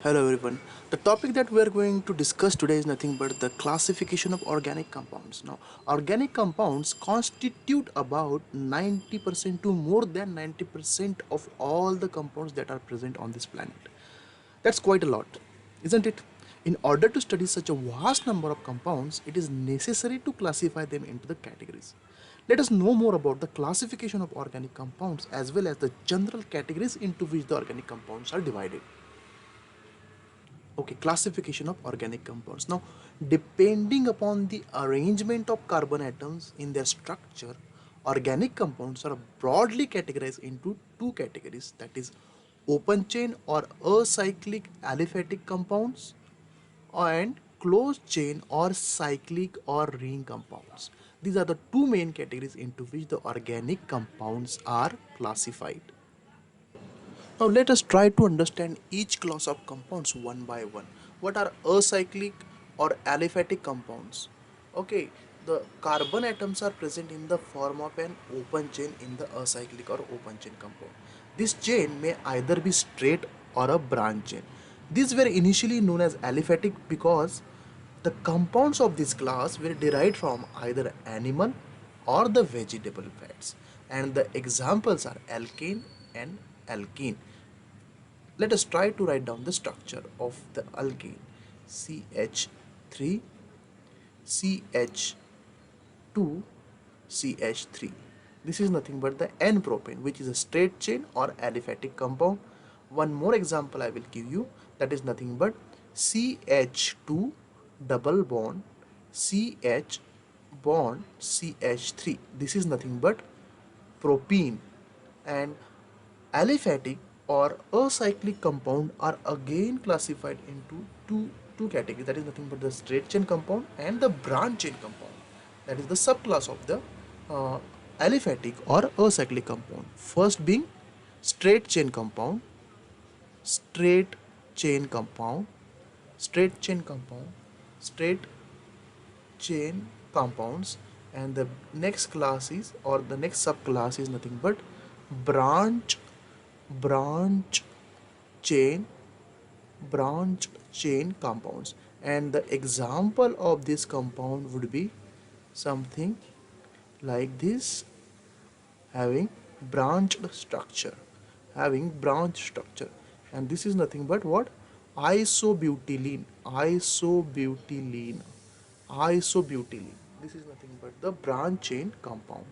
Hello everyone. The topic that we are going to discuss today is nothing but the classification of organic compounds. Now, organic compounds constitute about 90% to more than 90% of all the compounds that are present on this planet. That's quite a lot, isn't it? In order to study such a vast number of compounds, it is necessary to classify them into the categories. Let us know more about the classification of organic compounds as well as the general categories into which the organic compounds are divided. Okay, classification of organic compounds. Now, depending upon the arrangement of carbon atoms in their structure, organic compounds are broadly categorized into two categories, that is open chain or acyclic aliphatic compounds and closed chain or cyclic or ring compounds. These are the two main categories into which the organic compounds are classified. Now let us try to understand each class of compounds one by one. What are acyclic or aliphatic compounds? Okay, the carbon atoms are present in the form of an open chain in the acyclic or open chain compound. This chain may either be straight or a branch chain. These were initially known as aliphatic because the compounds of this class were derived from either animal or the vegetable fats, and the examples are alkane and alkene. Let us try to write down the structure of the alkane. CH3, CH2, CH3. This is nothing but the N-propane, which is a straight chain or aliphatic compound. One more example I will give you, that is nothing but CH2 double bond CH bond CH3. This is nothing but propene. And aliphatic or acyclic compound are again classified into two categories, that is nothing but the straight chain compound and the branch chain compound, that is the subclass of the uh, aliphatic or acyclic compound. First being straight chain compound, straight chain compound, straight chain compound, straight chain compounds, and the next class is, or the next subclass is nothing but branch branch chain branch chain compounds. And the example of this compound would be something like this, having branched structure, and this is nothing but what? Isobutylene. This is nothing but the branch chain compound.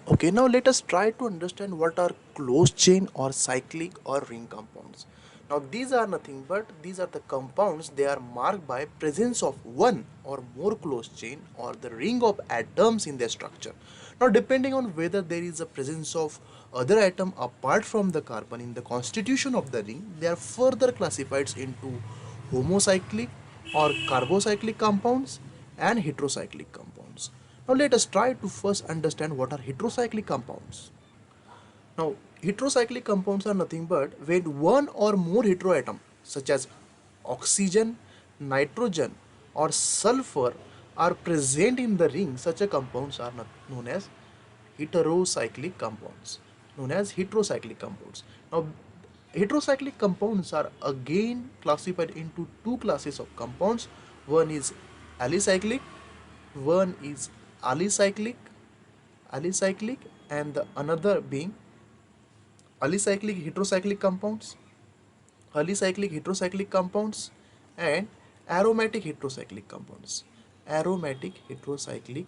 Okay, now let us try to understand what are closed chain or cyclic or ring compounds. Now these are nothing but these are the compounds, they are marked by presence of one or more closed chain or the ring of atoms in their structure. Now depending on whether there is a presence of other atom apart from the carbon in the constitution of the ring, they are further classified into homocyclic or carbocyclic compounds and heterocyclic compounds. Now let us try to first understand what are heterocyclic compounds. Now heterocyclic compounds are nothing but when one or more heteroatom such as oxygen, nitrogen or sulfur are present in the ring. Such a compounds are known as heterocyclic compounds. Now heterocyclic compounds are again classified into two classes of compounds. One is alicyclic, one is alicyclic, alicyclic, and the another being alicyclic heterocyclic compounds, alicyclic heterocyclic compounds, and aromatic heterocyclic compounds, aromatic heterocyclic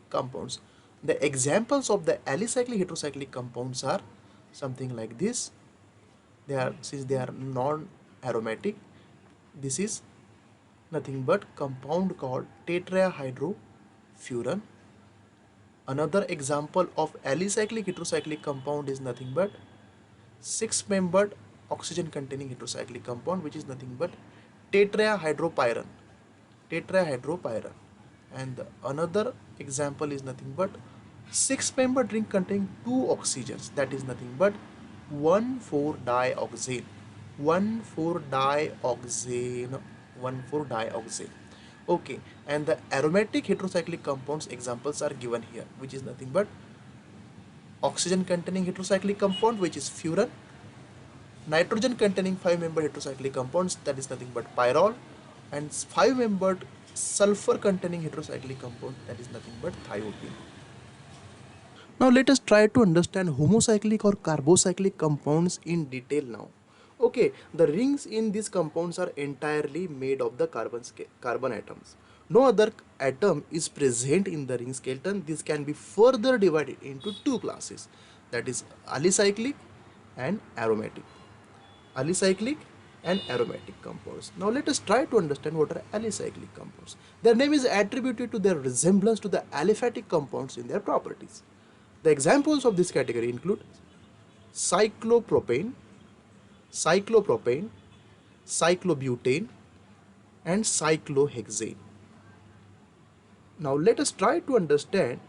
compounds. The examples of the alicyclic heterocyclic compounds are something like this. They are, since they are non-aromatic, this is nothing but compound called tetrahydrofuran. Another example of alicyclic heterocyclic compound is nothing but six-membered oxygen containing heterocyclic compound, which is nothing but tetrahydropyran. And the another example is nothing but six-membered ring containing two oxygens, that is nothing but 1,4-dioxane. 1,4-dioxane. 1,4-dioxane. Okay, and the aromatic heterocyclic compounds examples are given here, which is nothing but oxygen containing heterocyclic compound, which is furan, nitrogen containing 5-membered heterocyclic compounds, that is nothing but pyrrole, and 5-membered sulfur containing heterocyclic compound, that is nothing but thiophene. Now let us try to understand homocyclic or carbocyclic compounds in detail now. Okay, the rings in these compounds are entirely made of the carbon atoms. No other atom is present in the ring skeleton. This can be further divided into two classes, that is alicyclic and aromatic. Alicyclic and aromatic compounds. Now let us try to understand what are alicyclic compounds. Their name is attributed to their resemblance to the aliphatic compounds in their properties. The examples of this category include cyclopropane, cyclopropane, cyclobutane, and cyclohexane. Now let us try to understand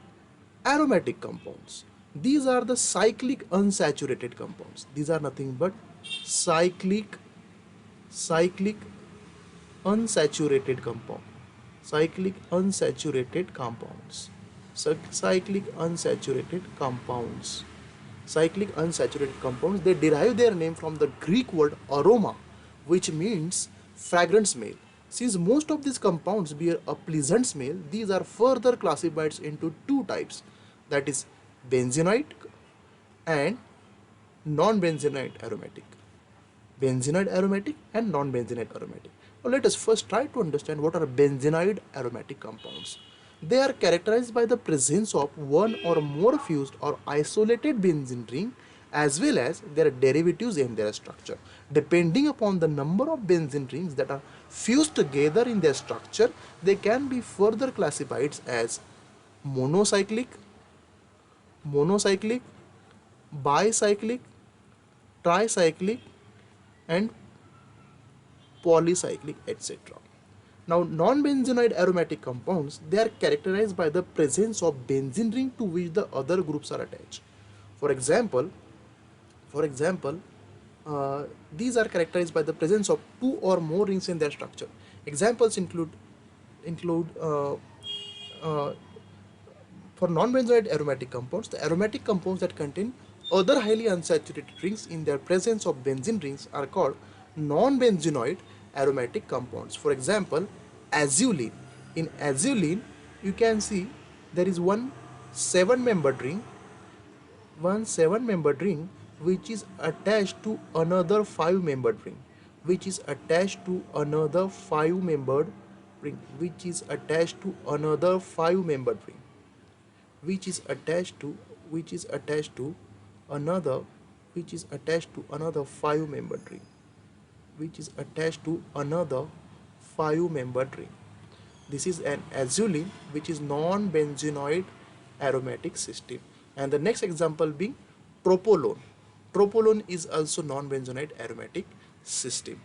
aromatic compounds. These are the cyclic unsaturated compounds. These are nothing but cyclic unsaturated compound. Cyclic unsaturated compounds. Cyclic unsaturated compounds. Cyclic unsaturated compounds, they derive their name from the Greek word aroma, which means fragrant smell. Since most of these compounds bear a pleasant smell, these are further classified into two types, that is benzoate and non-benzoate aromatic. Benzoate aromatic and non-benzoate aromatic. Now let us first try to understand what are benzoate aromatic compounds. They are characterized by the presence of one or more fused or isolated benzene ring as well as their derivatives in their structure. Depending upon the number of benzene rings that are fused together in their structure, they can be further classified as monocyclic, monocyclic, bicyclic, tricyclic, and polycyclic, etc. Now, non-benzoate aromatic compounds, they are characterized by the presence of benzene ring to which the other groups are attached. For example, for example, these are characterized by the presence of two or more rings in their structure. Examples include uh, for non-benzoate aromatic compounds, the aromatic compounds that contain other highly unsaturated rings in their presence of benzene rings are called non-benzoate aromatic compounds. For example, azulene. In azulene, you can see there is one seven-membered ring which is attached to another five-membered ring, which is attached to another five-membered ring, which is attached to another five-membered ring, which is attached to which is attached to another which is attached to another five-membered ring, which is attached to another five-membered ring. This is an azulene which is non-benzoate aromatic system. And the next example being tropolone. Tropolone is also non-benzoate aromatic system.